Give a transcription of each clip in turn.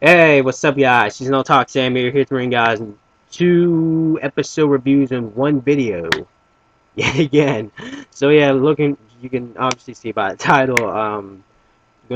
Hey, what's up, guys? Seasonal Talk Sam here to bring guys two episode reviews in one video. Yet again. So yeah, looking you can obviously see by the title. Going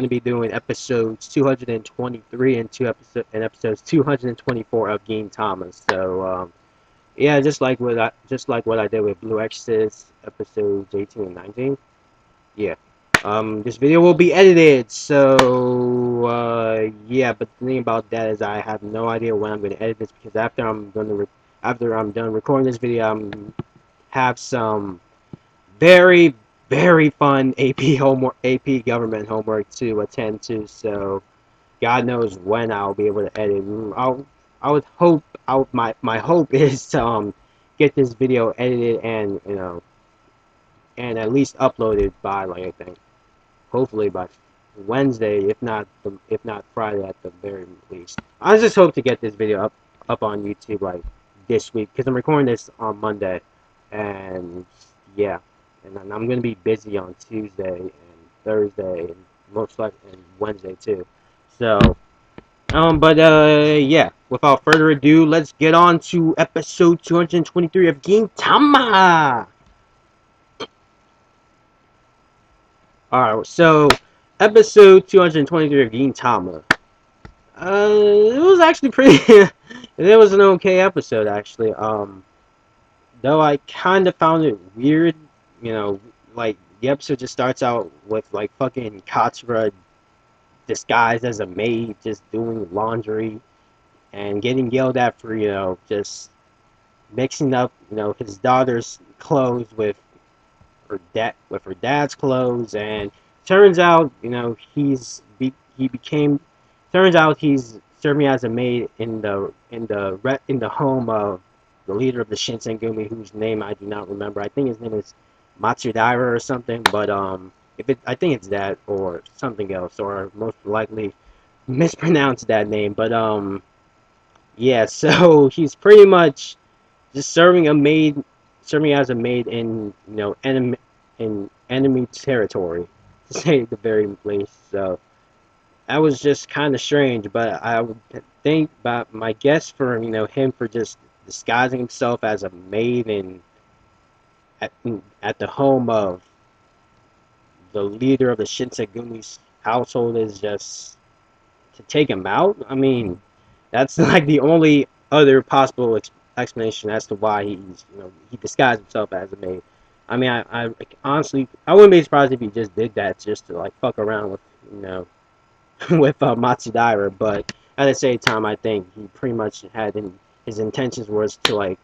to be doing episodes 223 and episodes 224 of Game Tama. So yeah, just like what I did with Blue Exorcist episodes 18 and 19. Yeah. This video will be edited, so yeah. But the thing about that is, I have no idea when I'm going to edit this because after I'm done recording this video, I'm have some very very fun AP homework, AP government homework to attend to. So God knows when I'll be able to edit. I would hope. My hope is to get this video edited and and at least uploaded by like I think hopefully by Wednesday, if not Friday at the very least. I just hope to get this video up on YouTube like this week because I'm recording this on Monday, and yeah, and then I'm gonna be busy on Tuesday and Thursday and most likely and Wednesday too. So but yeah, without further ado, let's get on to episode 223 of Game Tama. Alright, so episode 223 of Tama. It was actually pretty. It was an okay episode actually. Though I kind of found it weird, you know, like the episode just starts out with like fucking Katsura disguised as a maid, just doing laundry and getting yelled at for just mixing up his daughter's clothes with her dad's clothes, and turns out he became turns out he's serving as a maid in the home of the leader of the Shinsengumi, whose name I do not remember. I think his name is Matsudaira or something, but if it I think it's that or something else, or most likely mispronounced that name, but yeah, so he's pretty much just serving as a maid in enemy territory, to say the very least. So that was just kind of strange. But I would think about my guess for him for just disguising himself as a maid at at the home of the leader of the Shinsegumi's household is just to take him out. I mean, that's like the only other possible explanation as to why he disguised himself as a maid. I mean, I honestly I wouldn't be surprised if he just did that just to like fuck around with with Matsudaira, but at the same time, I think he pretty much his intentions was to like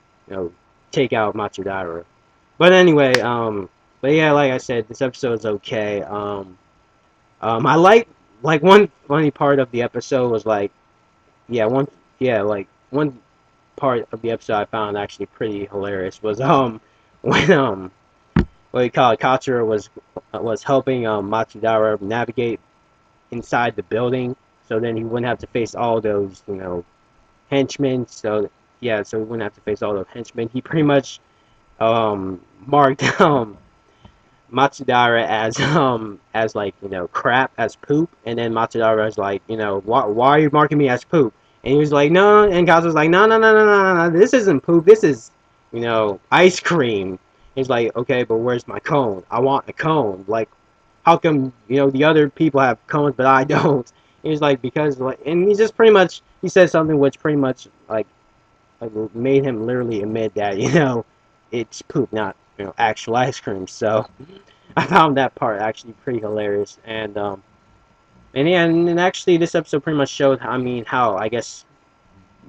take out Matsudaira. But anyway, but yeah, like I said, this episode is okay. I like one funny part of the episode was like yeah, one part of the episode I found actually pretty hilarious was when what do you call it, Katsura was helping Matsudara navigate inside the building, so then he wouldn't have to face all those henchmen. So yeah, so he wouldn't have to face all those henchmen. He pretty much marked Matsudara as like crap, as poop, and then Matsudara was like why are you marking me as poop? And he was like no, and Kaz was like no, this isn't poop, this is ice cream. He's like okay, but where's my cone? I want a cone. Like how come the other people have cones but I don't? He was like because like, and he just pretty much he said something which pretty much like made him literally admit that it's poop, not actual ice cream. So I found that part actually pretty hilarious, and yeah, and actually this episode pretty much showed, I mean, how I guess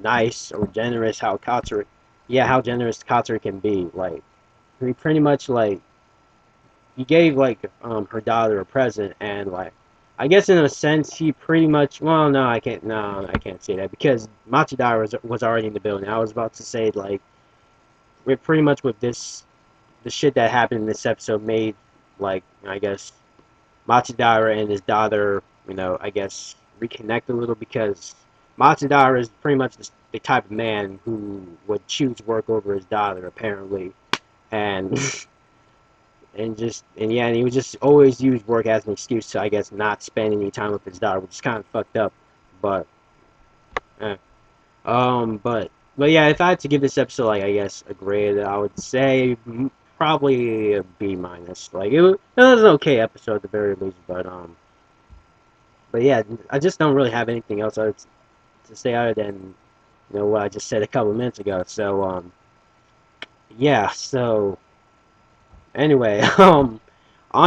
nice or generous how Katsura, yeah, how generous Katsura can be. Like he pretty much like he gave like her daughter a present, and like I guess in a sense he pretty much, well no I can't say that because Machidara was already in the building. I was about to say like we're pretty much with this the shit that happened in this episode made like I guess Matsudaira and his daughter, I guess reconnect a little because Matsudaira is pretty much the type of man who would choose work over his daughter, apparently, and and yeah, and he would just always use work as an excuse to, I guess, not spend any time with his daughter, which is kind of fucked up, but Eh. But yeah, if I had to give this episode like I guess a grade, I would say probably a B minus. Like it was an okay episode at the very least, but yeah, I just don't really have anything else to say other than what I just said a couple minutes ago. So yeah, so anyway, on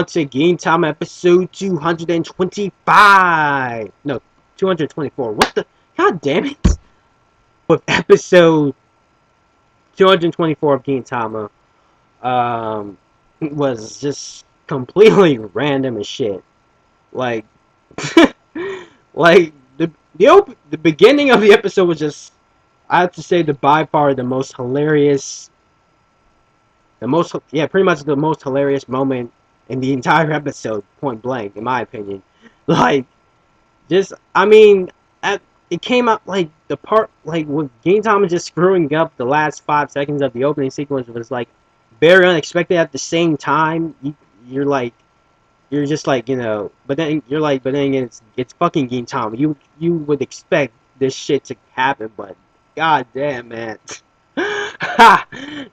to Game Time episode 225. No, 224. What the? God damn it! With episode 224 of Game Tama, was just completely random as shit. Like, like the beginning of the episode was just, I have to say, the by far the most hilarious, pretty much the most hilarious moment in the entire episode, point blank, in my opinion. Like, just, I mean, it came out like the part, like with Game Time just screwing up the last 5 seconds of the opening sequence was like very unexpected. At the same time, you're like, you're just like, but then you're like, but then again, it's fucking Game Time. You would expect this shit to happen, but god damn, man.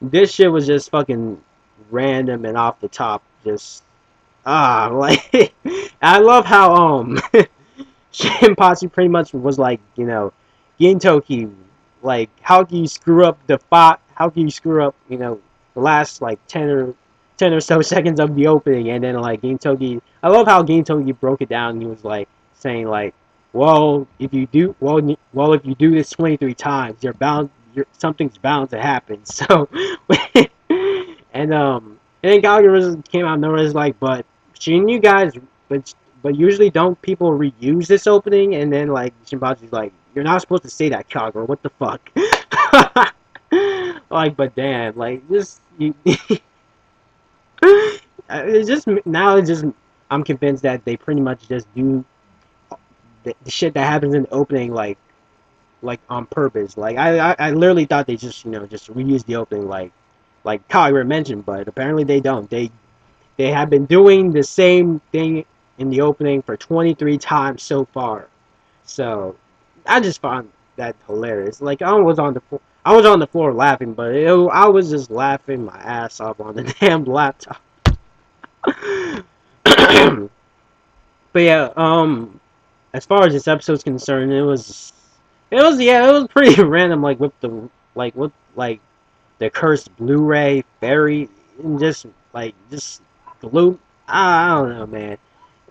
This shit was just fucking random and off the top. Just like I love how Shinpachi pretty much was like, Gintoki, like, how can you screw up how can you screw up, the last, like, 10 or so seconds of the opening, and then, like, Gintoki, I love how Gintoki broke it down, and he was, like, saying, like, well, if you do this 23 times, something's bound to happen, so, and then Gallagher came out and was like, but shouldn't you guys, but usually don't people reuse this opening? And then like Shinbachi's like, you're not supposed to say that, Kagura. What the fuck? Like, but damn, like this. It's just now. It's just I'm convinced that they pretty much just do the shit that happens in the opening, like on purpose. Like I literally thought they just just reuse the opening, like Kagura mentioned, but apparently they don't. They have been doing the same thing in the opening for 23 times so far. So I just found that hilarious. Like I was on the floor laughing, but I was just laughing my ass off on the damn laptop. But yeah, as far as this episode's concerned, it was pretty random. Like with like the cursed Blu-ray fairy, and just glue. I don't know, man.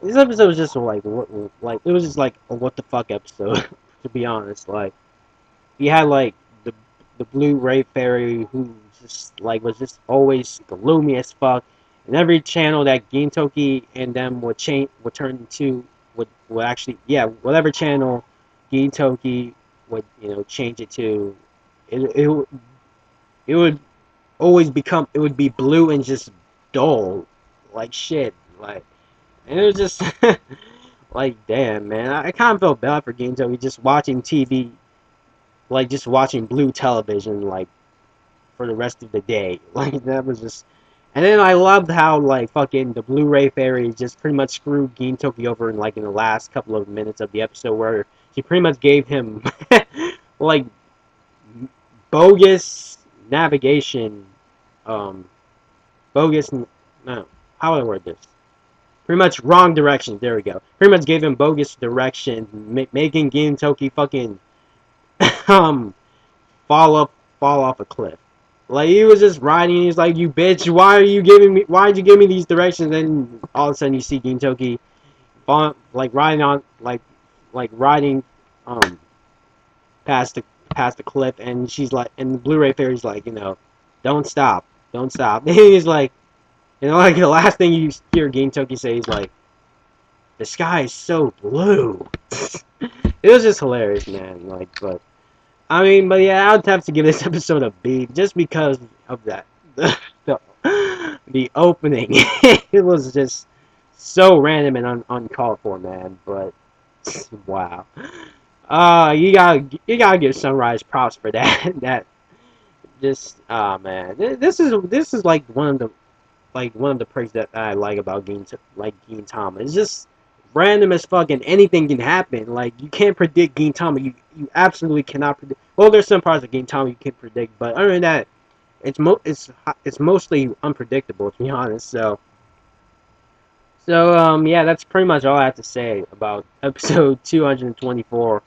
This episode was just like it was just like a what the fuck episode, to be honest. Like you had like the Blu-ray fairy who just like was just always gloomy as fuck, and every channel that Gintoki and them would turn to would actually, yeah, whatever channel Gintoki would change it to, it it would always it would be blue and just dull like shit, like, and it was just like, damn, man, I kind of felt bad for Gintoki just watching TV, like just watching blue television, like for the rest of the day. Like that was just, and then I loved how like fucking the Blu-ray fairy just pretty much screwed Gintoki over in the last couple of minutes of the episode, where she pretty much gave him like bogus navigation, um, bogus, no, how do I word this? Pretty much wrong directions. There we go. Pretty much gave him bogus directions, making Gintoki fucking um fall up fall off a cliff. Like he was just riding, he's like, "You bitch, why'd you give me these directions?" Then all of a sudden you see Gintoki like riding on like riding um past the cliff, and she's like, and the Blu-ray fairy's like, "Don't stop. Don't stop." And he's like, like the last thing you hear Gintoki say is like, "The sky is so blue." It was just hilarious, man. Like, but I mean, but yeah, I'd have to give this episode a B just because of that. The, the opening, it was just so random and uncalled for, man. But wow, you gotta give Sunrise props for that. That just, man, this is like one of the perks that I like about Gintama. It's just random as fucking anything can happen. Like you can't predict Gintama. You absolutely cannot predict. Well, there's some parts of Gintama you can predict, but other than that, it's mostly unpredictable to be honest. So yeah, that's pretty much all I have to say about episode 224.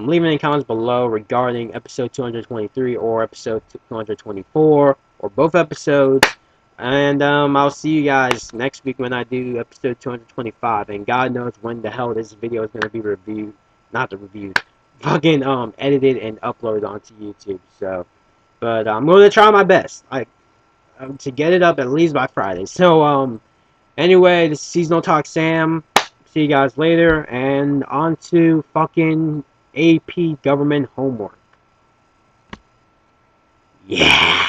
Leave any comments below regarding episode 223 or episode 224 or both episodes. And I'll see you guys next week when I do episode 225. And God knows when the hell this video is gonna be reviewed, not the reviewed, fucking edited and uploaded onto YouTube. So, but I'm gonna try my best, like to get it up at least by Friday. So anyway, this is Seasonal Talk Sam. See you guys later, and on to fucking AP government homework. Yeah.